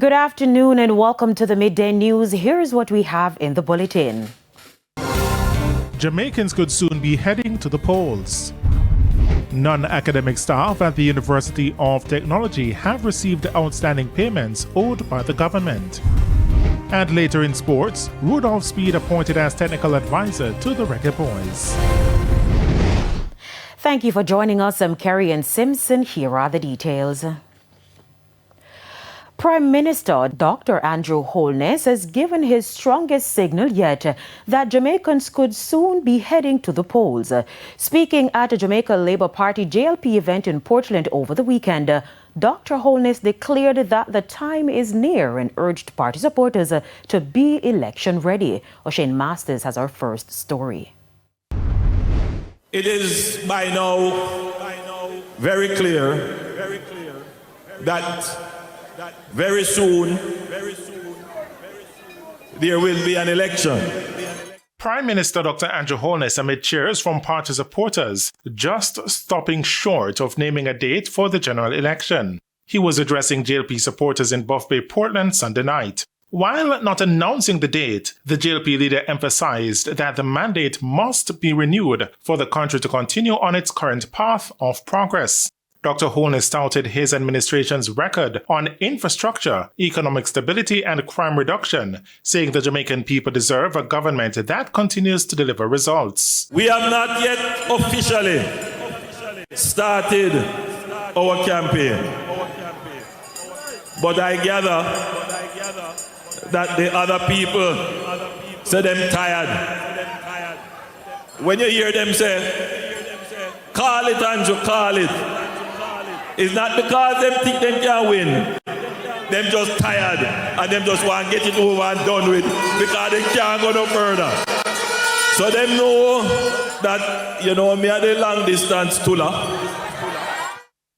Good afternoon and welcome to the Midday News. Here's what we have in the bulletin. Jamaicans could soon be heading to the polls. Non-academic staff at the University of Technology have received outstanding payments owed by the government. And later in sports, Rudolph Speed appointed as technical advisor to the Reggae Boys. Thank you for joining us. I'm Kerry and Simpson. Here are the details. Prime Minister Dr. Andrew Holness has given his strongest signal yet that Jamaicans could soon be heading to the polls. Speaking at a Jamaica Labour Party JLP event in Portland over the weekend, Dr. Holness declared that the time is near and urged party supporters to be election ready. O'Shane Masters has our first story. It is by now very clear that very soon there will be an election. Prime Minister Dr. Andrew Holness amid cheers from party supporters, just stopping short of naming a date for the general election. He was addressing JLP supporters in Buff Bay, Portland Sunday night. While not announcing the date, the JLP leader emphasized that the mandate must be renewed for the country to continue on its current path of progress. Dr. Holness touted his administration's record on infrastructure, economic stability, and crime reduction, saying the Jamaican people deserve a government that continues to deliver results. We have not yet officially started our campaign, but I gather that the other people say them tired. When you hear them say, call it, Andrew, call it. It's not because them think them can win. Them just tired and them just want to get it over and done with because they can't go no further. So them know that, me are the long distance tuller.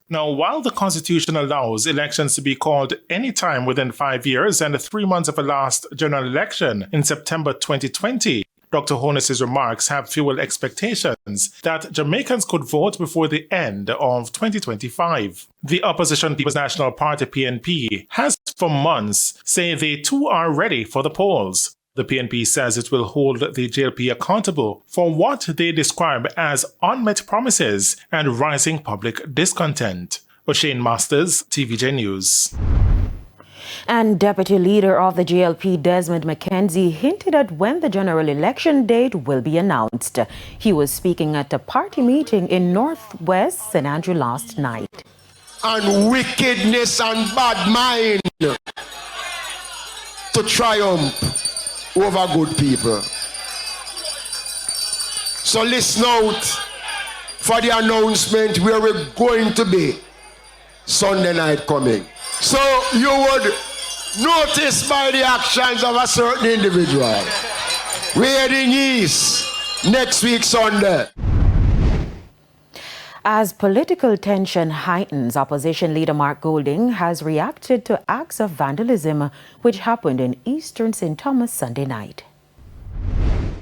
Now, while the Constitution allows elections to be called any time within 5 years and 3 months of a last general election in September 2020, Dr. Holness's remarks have fueled expectations that Jamaicans could vote before the end of 2025. The opposition People's National Party, PNP, has for months said they too are ready for the polls. The PNP says it will hold the JLP accountable for what they describe as unmet promises and rising public discontent. O'Shane Masters, TVJ News. And Deputy Leader of the JLP, Desmond McKenzie, hinted at when the general election date will be announced. He was speaking at a party meeting in Northwest St. Andrew last night. And wickedness and bad mind to triumph over good people. So listen out for the announcement where we're going to be Sunday night coming. So you would notice by the actions of a certain individual. We're heading east next week Sunday. As political tension heightens, opposition leader Mark Golding has reacted to acts of vandalism which happened in eastern St. Thomas Sunday night.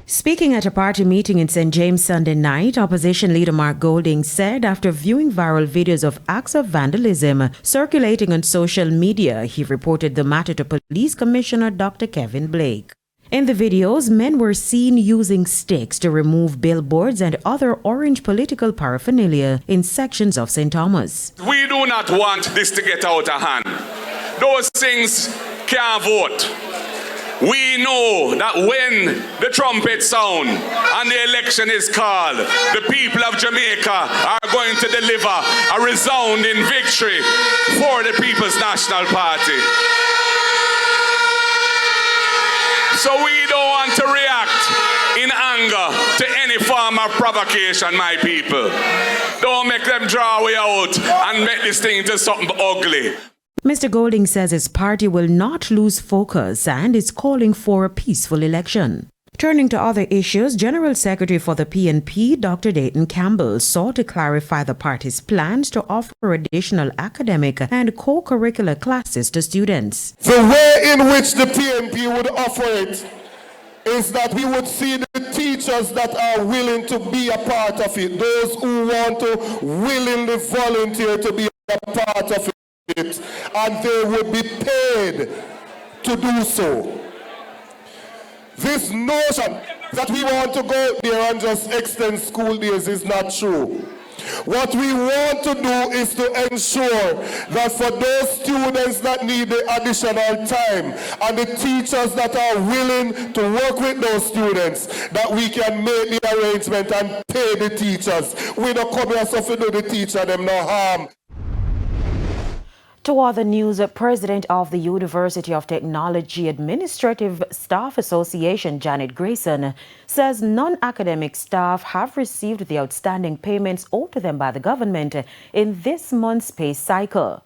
Speaking at a party meeting in St. James Sunday night, opposition leader Mark Golding said after viewing viral videos of acts of vandalism circulating on social media, he reported the matter to Police Commissioner Dr. Kevin Blake. In the videos, men were seen using sticks to remove billboards and other orange political paraphernalia in sections of St. Thomas. We do not want this to get out of hand. Those things can't vote. We know that when the trumpet sound and the election is called, the people of Jamaica are going to deliver a resounding victory for the People's National Party. So we don't want to react in anger to any form of provocation, my people. Don't make them draw way out and make this thing into something ugly. Mr. Golding says his party will not lose focus and is calling for a peaceful election. Turning to other issues, General Secretary for the PNP, Dr. Dayton Campbell, sought to clarify the party's plans to offer additional academic and co-curricular classes to students. The way in which the PNP would offer it is that we would see the teachers that are willing to be a part of it, those who want to willingly volunteer to be a part of it. it, and they would be paid to do so. This notion that we want to go there and just extend school days is not true. What we want to do is to ensure that for those students that need the additional time and the teachers that are willing to work with those students, that we can make the arrangement and pay the teachers. We don't come here so to do the teacher them no harm. To other news, President of the University of Technology Administrative Staff Association, Janet Grayson, says non-academic staff have received the outstanding payments owed to them by the government in this month's pay cycle.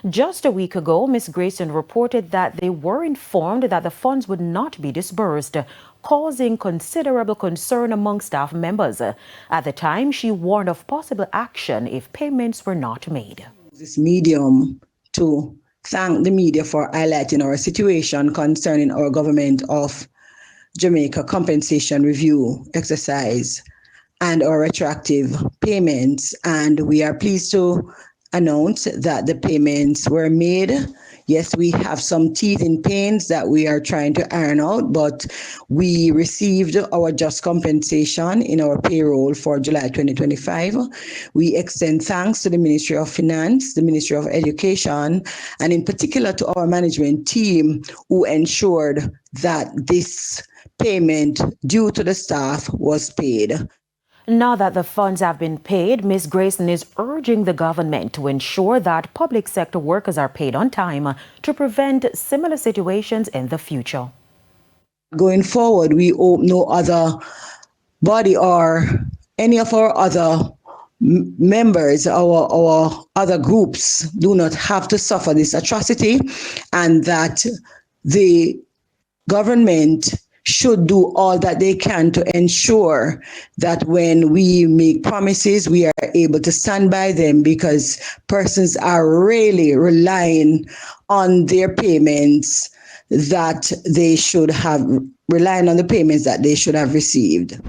Just a week ago, Ms. Grayson reported that they were informed that the funds would not be disbursed, causing considerable concern among staff members. At the time, she warned of possible action if payments were not made. This medium to thank the media for highlighting our situation concerning our government of Jamaica compensation review exercise and our retroactive payments. And we are pleased to announce that the payments were made. Yes, we have some teething pains that we are trying to iron out, but we received our just compensation in our payroll for July 2025. We extend thanks to the Ministry of Finance, the Ministry of Education, and in particular to our management team who ensured that this payment due to the staff was paid. Now that the funds have been paid, Ms. Grayson is urging the government to ensure that public sector workers are paid on time to prevent similar situations in the future. Going forward, we hope no other body or any of our other members, our other groups do not have to suffer this atrocity, and that the government should do all that they can to ensure that when we make promises, we are able to stand by them, because persons are really relying on their payments that they should have, relying on the payments that they should have received.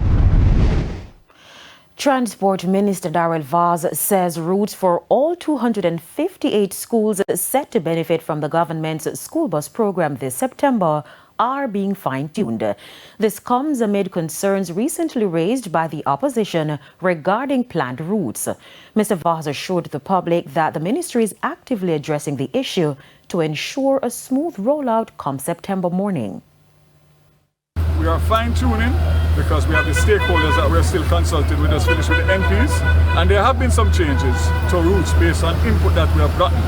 Transport Minister Darrell Vaz says routes for all 258 schools set to benefit from the government's school bus program this September are being fine-tuned. This comes amid concerns recently raised by the opposition regarding planned routes. Mr. Vaz assured the public that the ministry is actively addressing the issue to ensure a smooth rollout come September morning. We are fine-tuning because we have the stakeholders that we're still consulting. We just finished with the MPs, and there have been some changes to routes based on input that we have gotten.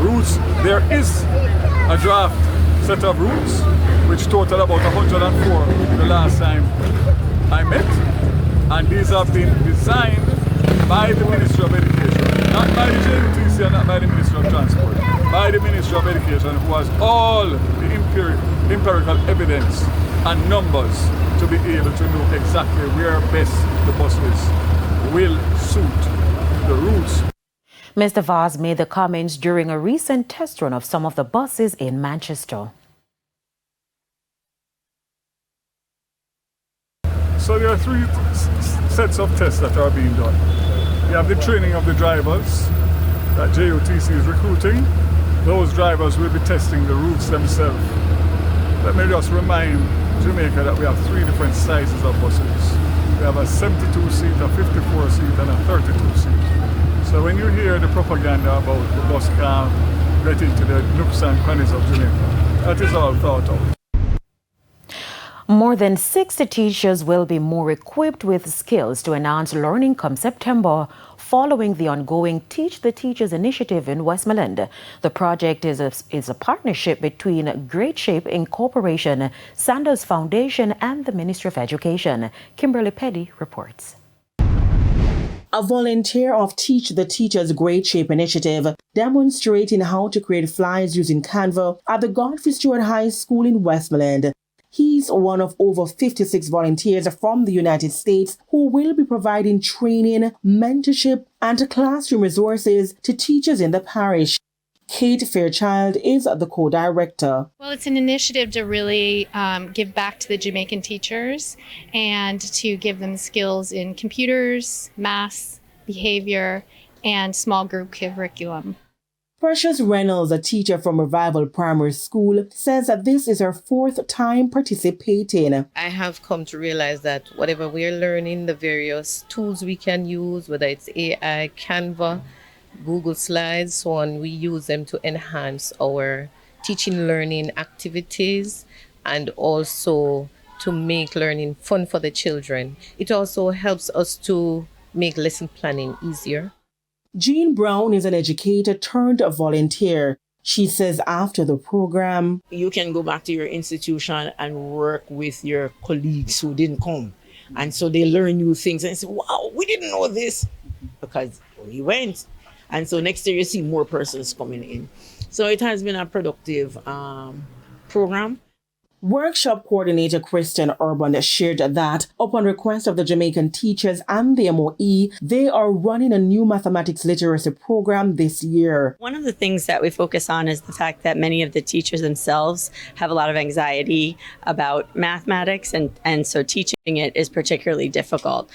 Routes, there is a draft set of routes which total about 104 the last time I met, and these have been designed by the Ministry of Education, not by the JUTC and not by the Ministry of Transport, by the Ministry of Education, who has all the empirical evidence and numbers to be able to know exactly where best the buses will suit the routes. Mr. Vaz made the comments during a recent test run of some of the buses in Manchester. So there are three sets of tests that are being done. We have the training of the drivers that JUTC is recruiting. Those drivers will be testing the routes themselves. Let me just remind Jamaica that we have three different sizes of buses. We have a 72-seat, a 54-seat, and a 32-seat. So when you hear the propaganda about the bus can't get into the nooks and crannies of Jamaica, that is all thought out. More than 60 teachers will be more equipped with skills to enhance learning come September, following the ongoing Teach the Teachers initiative in Westmoreland. The project is a partnership between Great Shape Incorporation, Sanders Foundation, and the Ministry of Education. Kimberly Petty reports. A volunteer of Teach the Teachers Great Shape initiative demonstrating how to create flyers using Canva at the Godfrey Stewart High School in Westmoreland. He's one of over 56 volunteers from the United States who will be providing training, mentorship, and classroom resources to teachers in the parish. Kate Fairchild is the co-director. Well, it's an initiative to really give back to the Jamaican teachers and to give them skills in computers, math, behavior, and small group curriculum. Precious Reynolds, a teacher from Revival Primary School, says that this is her 4th time participating. I have come to realize that whatever we're learning, the various tools we can use, whether it's AI, Canva, Google Slides, so on, we use them to enhance our teaching learning activities and also to make learning fun for the children. It also helps us to make lesson planning easier. Jean Brown is an educator turned a volunteer. She says after the program, you can go back to your institution and work with your colleagues who didn't come. And so they learn new things and say, wow, we didn't know this because we went. And so next year you see more persons coming in. So it has been a productive program. Workshop coordinator Kristen Urban shared that, upon request of the Jamaican teachers and the MOE, they are running a new mathematics literacy program this year. One of the things that we focus on is the fact that many of the teachers themselves have a lot of anxiety about mathematics, and so teaching it is particularly difficult.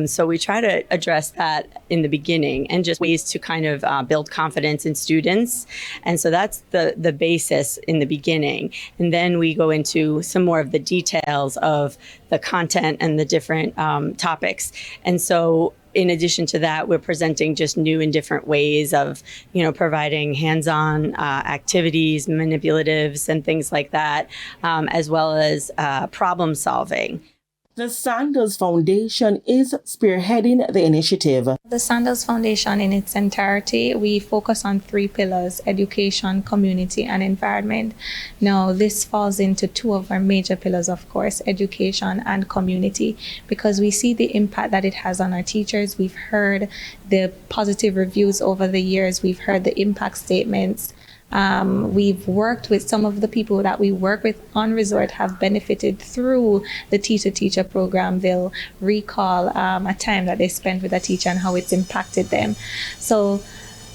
So we try to address that in the beginning and just ways to kind of build confidence in students. And so that's the basis in the beginning. And then we go into some more of the details of the content and the different topics. And so in addition to that, we're presenting just new and different ways of, providing hands-on activities, manipulatives, and things like that, as well as problem solving. The Sandals Foundation is spearheading the initiative. The Sandals Foundation in its entirety, we focus on 3 pillars: education, community, and environment. Now, this falls into 2 of our major pillars, of course, education and community, because we see the impact that it has on our teachers. We've heard the positive reviews over the years. We've heard the impact statements. We've worked with some of the people that we work with on resort have benefited through the teacher program. They'll recall a time that they spent with a teacher and how it's impacted them. So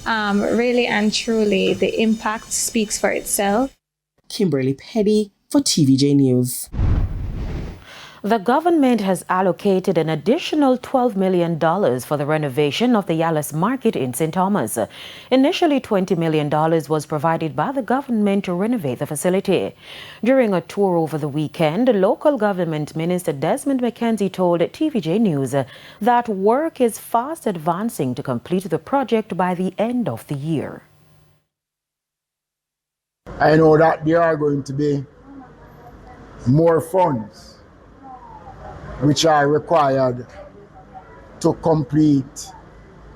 really and truly, the impact speaks for itself. Kimberly Petty for TVJ News. The government has allocated an additional $12 million for the renovation of the Yalis Market in St. Thomas. Initially, $20 million was provided by the government to renovate the facility. During a tour over the weekend, local government minister Desmond McKenzie told TVJ News that work is fast advancing to complete the project by the end of the year. I know that there are going to be more funds which are required to complete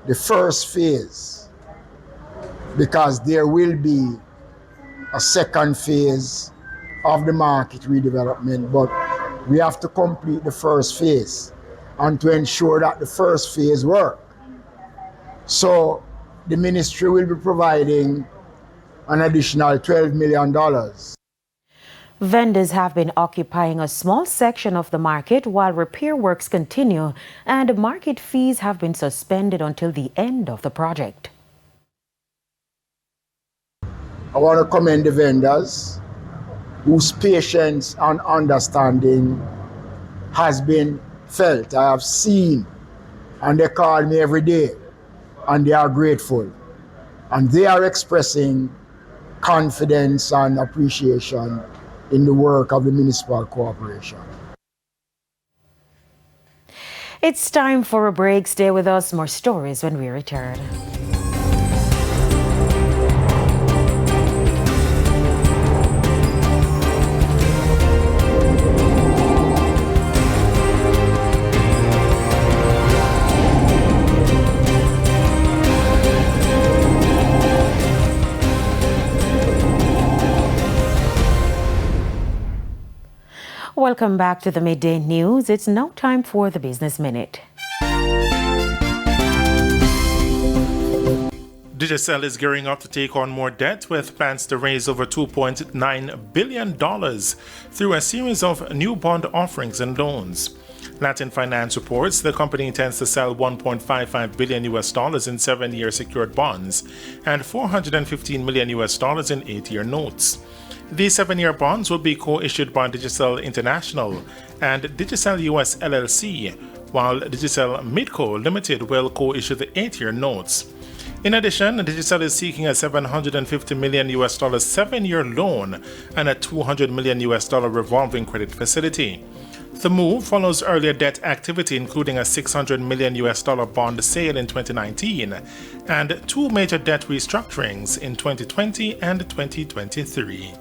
the first phase, because there will be a second phase of the market redevelopment, but we have to complete the first phase and to ensure that the first phase works. So the ministry will be providing an additional $12 million. Vendors have been occupying a small section of the market while repair works continue, and market fees have been suspended until the end of the project. I want to commend the vendors whose patience and understanding has been felt. I have seen, and they call me every day, and they are grateful. And they are expressing confidence and appreciation in the work of the municipal corporation. It's time for a break. Stay with us. More stories when we return. Welcome back to the Midday News. It's now time for the Business Minute. Digicel is gearing up to take on more debt with plans to raise over $2.9 billion through a series of new bond offerings and loans. Latin Finance reports the company intends to sell $1.55 billion in 7-year secured bonds and $415 million in 8-year notes. These 7-year bonds will be co-issued by Digicel International and Digicel US LLC, while Digicel Midco Limited will co-issue the 8-year notes. In addition, Digicel is seeking a $750 million 7-year loan and a $200 million revolving credit facility. The move follows earlier debt activity, including a $600 million bond sale in 2019 and two major debt restructurings in 2020 and 2023.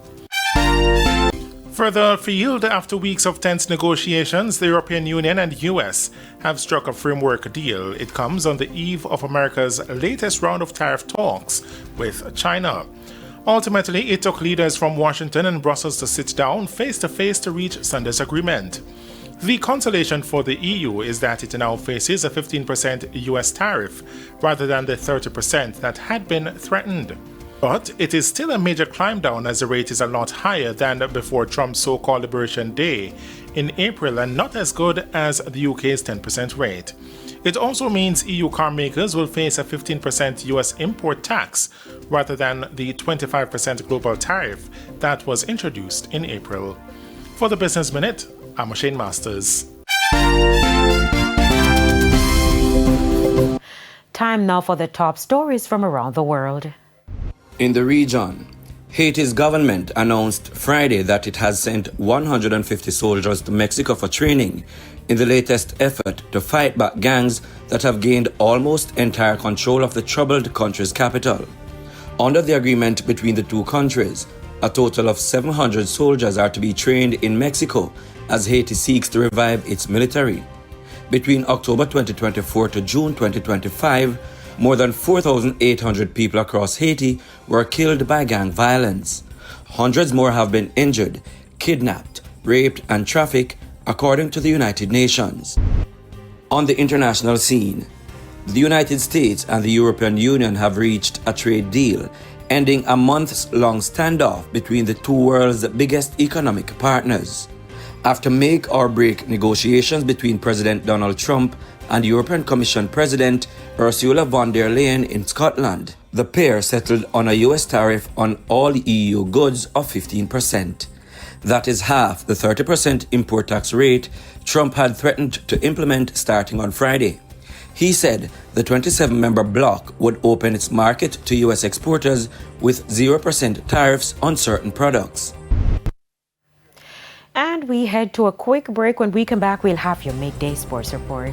Further afield, after weeks of tense negotiations, the European Union and US have struck a framework deal. It comes on the eve of America's latest round of tariff talks with China. Ultimately, it took leaders from Washington and Brussels to sit down face-to-face to reach Sunday's agreement. The consolation for the EU is that it now faces a 15% US tariff rather than the 30% that had been threatened. But it is still a major climb down, as the rate is a lot higher than before Trump's so-called Liberation Day in April and not as good as the UK's 10% rate. It also means EU car makers will face a 15% US import tax rather than the 25% global tariff that was introduced in April. For the Business Minute, I'm Shane Masters. Time now for the top stories from around the world. In the region, Haiti's government announced Friday that it has sent 150 soldiers to Mexico for training in the latest effort to fight back gangs that have gained almost entire control of the troubled country's capital. Under the agreement between the two countries, a total of 700 soldiers are to be trained in Mexico as Haiti seeks to revive its military. Between October 2024 to June 2025, more than 4,800 people across Haiti were killed by gang violence. Hundreds more have been injured, kidnapped, raped, and trafficked, according to the United Nations. On the international scene, the United States and the European Union have reached a trade deal, ending a months-long standoff between the two world's biggest economic partners. After make-or-break negotiations between President Donald Trump and European Commission President Ursula von der Leyen in Scotland, the pair settled on a US tariff on all EU goods of 15%. That is half the 30% import tax rate Trump had threatened to implement starting on Friday. He said the 27-member bloc would open its market to US exporters with 0% tariffs on certain products. And we head to a quick break. When we come back, we'll have your midday sports report.